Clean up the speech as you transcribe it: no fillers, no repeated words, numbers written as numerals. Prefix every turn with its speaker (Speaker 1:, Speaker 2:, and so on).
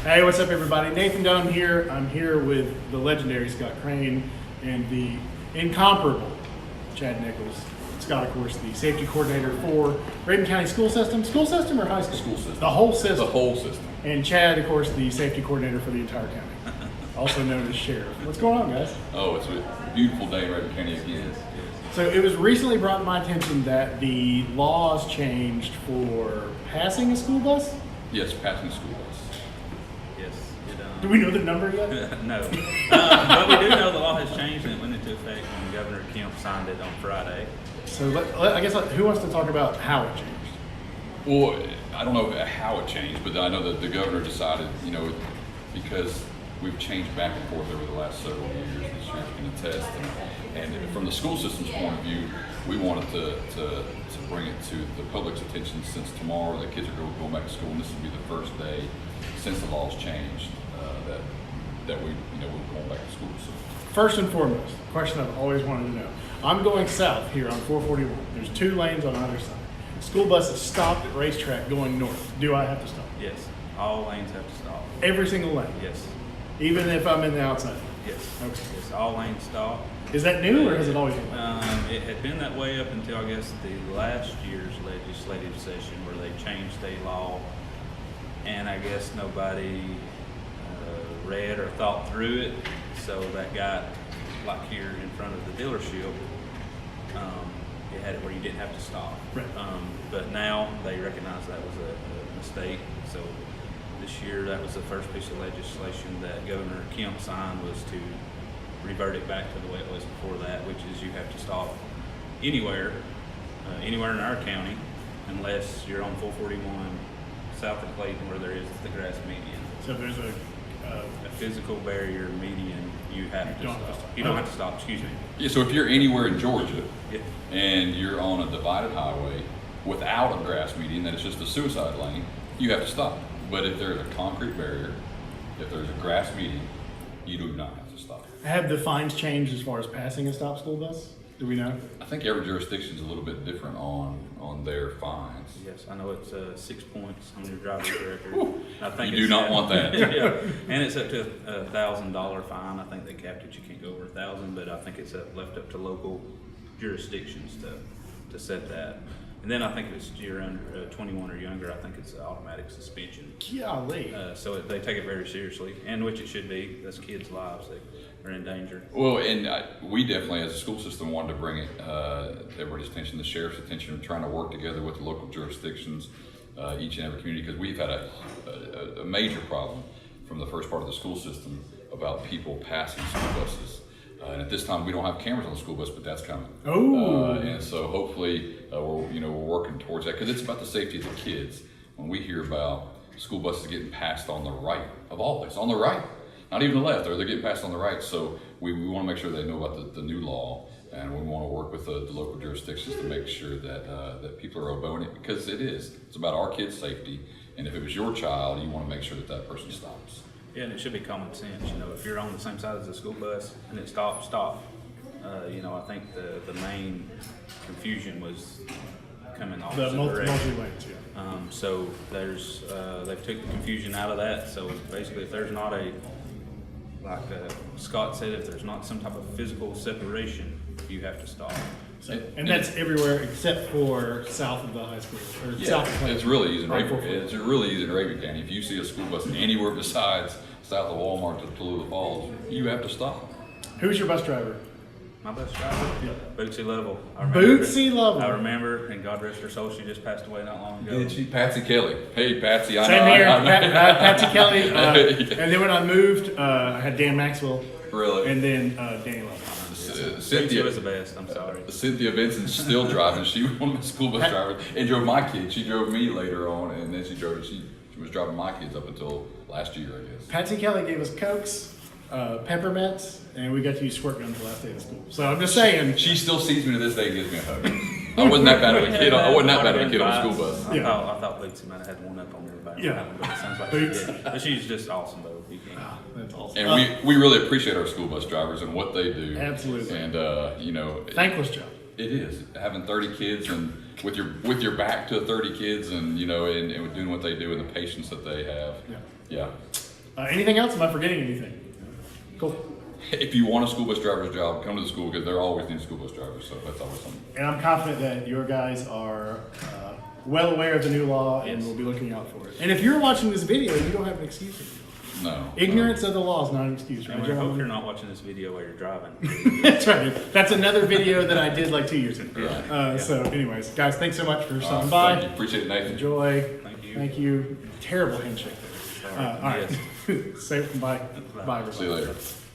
Speaker 1: Hey, what's up, everybody? Nathan Dunn here. I'm here with the legendary Scott Crane and the incomparable Chad Nichols. Scott, of course, the safety coordinator for Rabun County School System. School system or high school?
Speaker 2: School system.
Speaker 1: The whole system.
Speaker 2: The whole system.
Speaker 1: And Chad, of course, the safety coordinator for the entire county, also known as sheriff. What's going on, guys?
Speaker 2: Oh, it's a beautiful day in Rabun County again.
Speaker 1: So it was recently brought to my attention that the laws changed for passing a school bus.
Speaker 2: Yes, passing the school bus.
Speaker 3: Yes.
Speaker 1: Do we know the number yet?
Speaker 3: No. But we do know the law has changed and it went into effect when Governor Kemp signed it on Friday.
Speaker 1: So I guess who wants to talk about how it changed?
Speaker 2: Well, I don't know how it changed, but I know that the governor decided, because we've changed back and forth over the last several years, this year can attest. And from the school system's point of view, we wanted to bring it to the public's attention since tomorrow the kids are going back to school, and this will be the first day since the laws changed that we're going back to school. So.
Speaker 1: First and foremost, question I've always wanted to know. I'm going south here on 441. There's 2 lanes on either side. School buses stopped at racetrack going north. Do I have to stop?
Speaker 3: Yes. All lanes have to stop.
Speaker 1: Every single lane?
Speaker 3: Yes.
Speaker 1: Even if I'm in the outside?
Speaker 3: Yes.
Speaker 1: Okay.
Speaker 3: Yes. All lanes stop.
Speaker 1: Is that new or has it always been?
Speaker 3: It had been that way up until I guess the last year's legislative session where they changed state law, and I guess nobody read or thought through it, so that got like here in front of the dealership. It had it where you didn't have to stop.
Speaker 1: Right.
Speaker 3: But now they recognize that was a mistake. So this year, that was the first piece of legislation that Governor Kemp signed, was to revert it back to the way it was before that, which is you have to stop anywhere in our county, unless you're on 441 south of Clayton, where there is the grass median.
Speaker 1: So if there's a
Speaker 3: physical barrier median, you have to
Speaker 1: don't
Speaker 3: stop.
Speaker 1: have to stop.
Speaker 3: You don't
Speaker 1: Okay.
Speaker 3: have to stop. Excuse me.
Speaker 2: Yeah, so if you're anywhere in Georgia
Speaker 3: Yeah.
Speaker 2: and you're on a divided highway without a grass median, that is just a suicide lane, you have to stop. But if there's a concrete barrier, if there's a grass median, you do not have to stop.
Speaker 1: have the fines changed as far as passing a stop school bus? Do we know?
Speaker 2: I think every jurisdiction is a little bit different on their fines.
Speaker 3: Yes, I know it's 6 points on your driver's record. I think
Speaker 2: You do not want that.
Speaker 3: Yeah, and it's up to $1,000 fine. I think they capped it. You can't go over 1,000, but I think it's left up to local jurisdictions to set that. And then I think if you're under 21 or younger, I think it's automatic suspension.
Speaker 1: Golly.
Speaker 3: So they take it very seriously, and which it should be. That's kids' lives that are in danger.
Speaker 2: Well, and we definitely, as a school system, wanted to bring it everybody's attention, the sheriff's attention, and trying to work together with the local jurisdictions, each and every community, because we've had a major problem from the first part of the school system about people passing school buses. And at this time, we don't have cameras on the school bus, but that's coming.
Speaker 1: Oh.
Speaker 2: And so hopefully, we're working towards that, because it's about the safety of the kids. When we hear about school buses getting passed on the right of all places, on the right, not even the left, or they're getting passed on the right. So we want to make sure they know about the new law, and we want to work with the local jurisdictions to make sure that people are obeying it, because it's about our kids' safety. And if it was your child, you want to make sure that person stops.
Speaker 3: Yeah, and it should be common sense. If you're on the same side as the school bus and it stops, stop. I think the main confusion was coming off
Speaker 1: The
Speaker 3: the
Speaker 1: multi-lanes, yeah.
Speaker 3: So there's they've took the confusion out of that. So basically, if there's not like Scott said, if there's not some type of physical separation, you have to stop.
Speaker 1: So, and that's everywhere except for south of the high school, or
Speaker 2: Yeah,
Speaker 1: south of Clayton.
Speaker 2: it's really easy in
Speaker 1: Right,
Speaker 2: Rabun. It's really easy in Rabun County. If you see a school bus anywhere besides south of Walmart to Tallulah Falls, you have to stop.
Speaker 1: Who's your bus driver?
Speaker 3: My bus driver,
Speaker 1: Yeah.
Speaker 3: Bootsy Lovell.
Speaker 1: Bootsy Lovell.
Speaker 3: I remember, and God rest her soul, she just passed away not long ago.
Speaker 2: Did she? Patsy Kelly. Hey, Patsy. I
Speaker 1: Same
Speaker 2: know.
Speaker 1: here,
Speaker 2: I know.
Speaker 1: Patsy Kelly. And then when I moved, I had Dan Maxwell.
Speaker 2: Really?
Speaker 1: And then Danny Lovell.
Speaker 3: Bootsy
Speaker 2: Cynthia
Speaker 3: was the best. I'm sorry.
Speaker 2: Cynthia Benson's still driving. She was one of the school bus drivers and drove my kids. She drove me later on, and then she was driving my kids up until last year, I guess.
Speaker 1: Patsy Kelly gave us Cokes, peppermints, and we got to use squirt guns the last day of school. So I'm just saying.
Speaker 2: She still sees me to this day and gives me a hug. I wasn't that bad of a kid. I wasn't that bad of a kid on the school bus.
Speaker 3: I
Speaker 1: Yeah.
Speaker 3: thought Bootsy might have had one up on everybody.
Speaker 1: Yeah.
Speaker 3: But it sounds like
Speaker 1: Boots.
Speaker 3: she did. But she's just awesome, though. You can't.
Speaker 1: That's awesome.
Speaker 2: And we really appreciate our school bus drivers and what they do.
Speaker 1: Absolutely.
Speaker 2: And
Speaker 1: Thankless job.
Speaker 2: it is having 30 kids and with your back to 30 kids and and doing what they do and the patience that they have.
Speaker 1: Yeah.
Speaker 2: Yeah.
Speaker 1: Anything else? Am I forgetting anything? Cool.
Speaker 2: If you want a school bus driver's job, come to the school because they're always need school bus drivers. So that's always something.
Speaker 1: And I'm confident that your guys are well aware of the new law and
Speaker 3: Yes.
Speaker 1: will be looking out for it. And if you're watching this video, you don't have an excuse anymore.
Speaker 2: No.
Speaker 1: Ignorance of the law is not an excuse, right?
Speaker 3: And I hope
Speaker 1: gentlemen?
Speaker 3: you're not watching this video while you're driving.
Speaker 1: That's right. That's another video that I did like 2 years ago.
Speaker 2: Right.
Speaker 3: Yeah.
Speaker 1: So, anyways, guys, thanks so much for stopping
Speaker 2: Thank
Speaker 1: by.
Speaker 2: you. Appreciate it, Nathan.
Speaker 1: Enjoy.
Speaker 3: Thank you.
Speaker 1: Thank you. Terrible handshake there.
Speaker 3: Sorry.
Speaker 1: All right. Say bye. Bye, everybody.
Speaker 2: See you later.